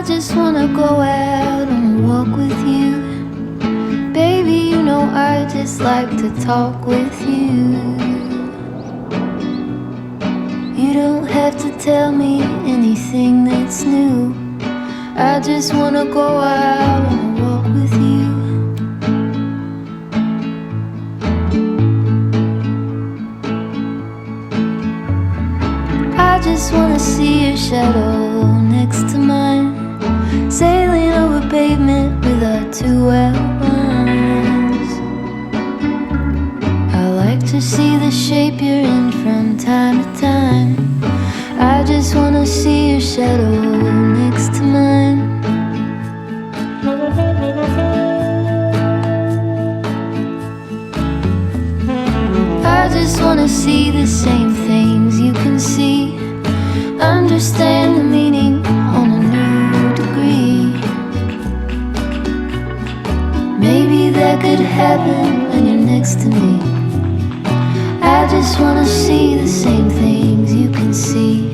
just wanna go out on a walk with you. Baby, you know I just like to talk with you. You don't have to tell me anything that's new. I just wanna go out on a just wanna see your shadow next to mine, sailing over pavement with our two elbows. I like to see the shape you're in from time to time. I just wanna see your shadow next to mine. I just wanna see the same things you can see, understand the meaning on a new degree. Maybe that could happen when you're next to me. I just wanna see the same things you can see.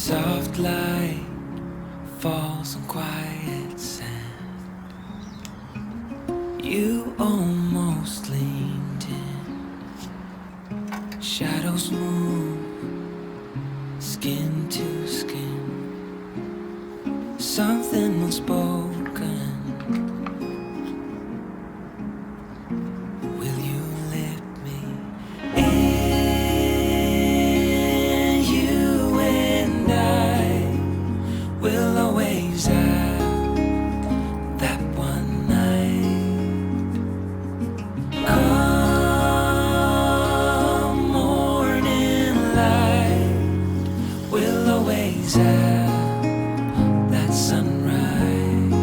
Soft light falls on quiet sand. You almost leaned in. Shadows move, skin to skin. Something unspoken. Will you let me in? You and I will always have that one night. Come morning light, we'll always have that sunrise.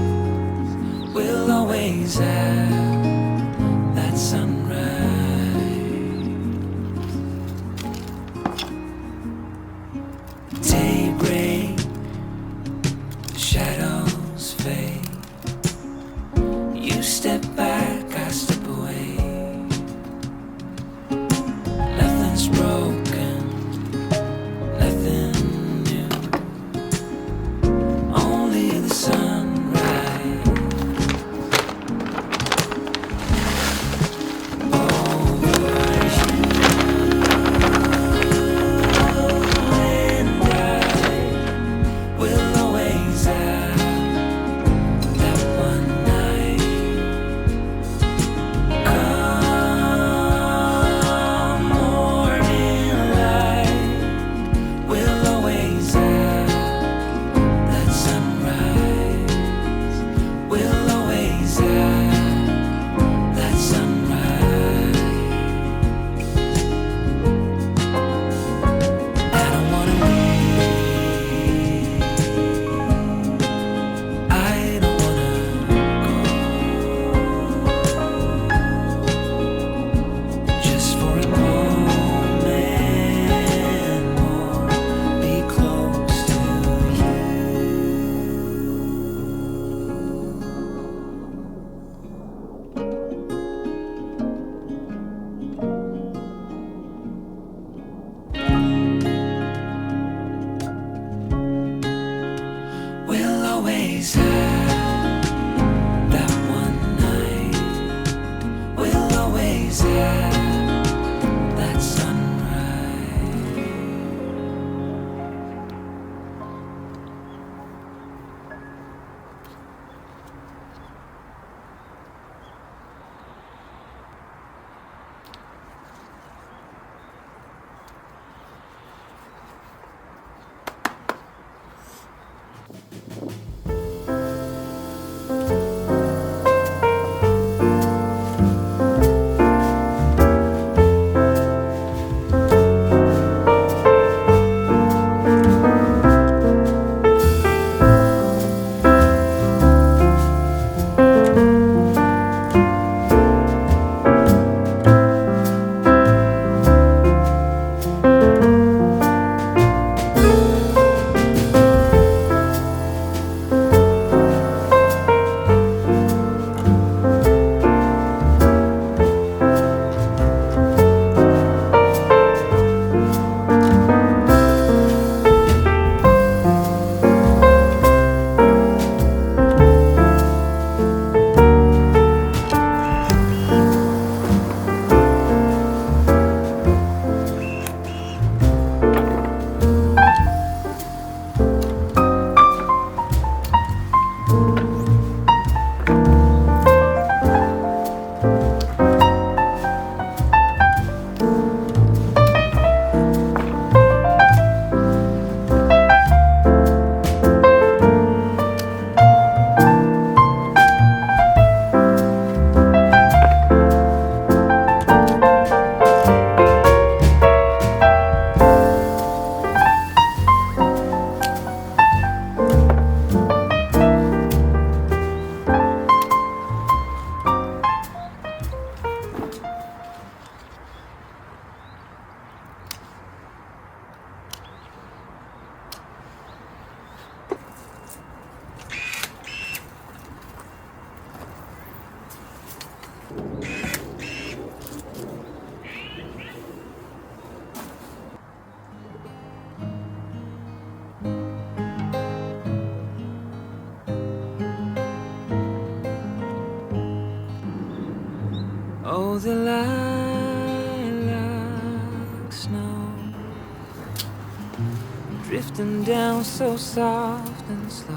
Oh, the lilac snow drifting down so soft and slow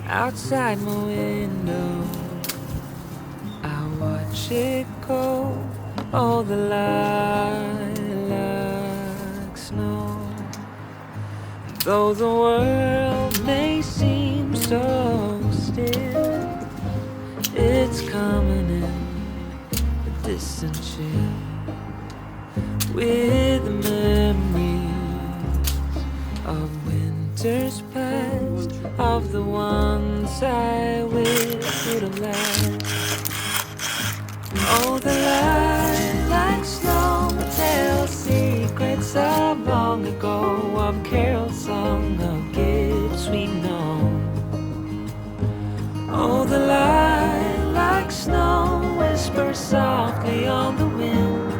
outside my window. I watch it go. Oh, the lilac snow. Though the world may seem so still, it's coming in a distant chill with the memories of winters past, of the ones I wish would have last. Oh, the lilac snow tells secrets of long ago, of carols sung, of gifts we know. Oh, the lilac snow whispers softly on the wind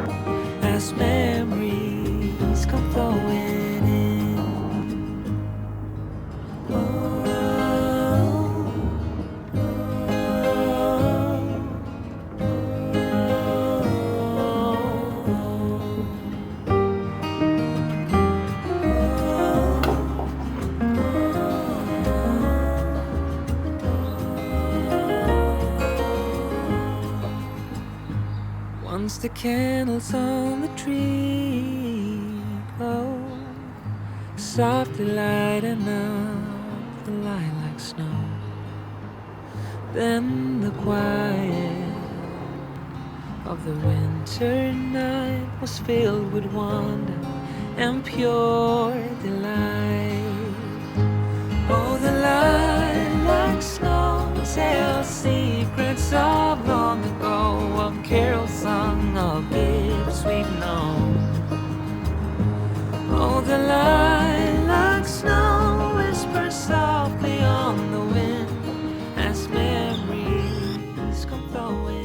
as memories come flowing in. Once the candles on the tree glow, softly lighting up the lilac snow. Then the quiet of the winter night was filled with wonder and pure delight. Oh, the lilac snow tells secrets of long ago, of carols sung, of gifts we've known. Oh, the lilac snow whispers softly on the wind as memories come flowing.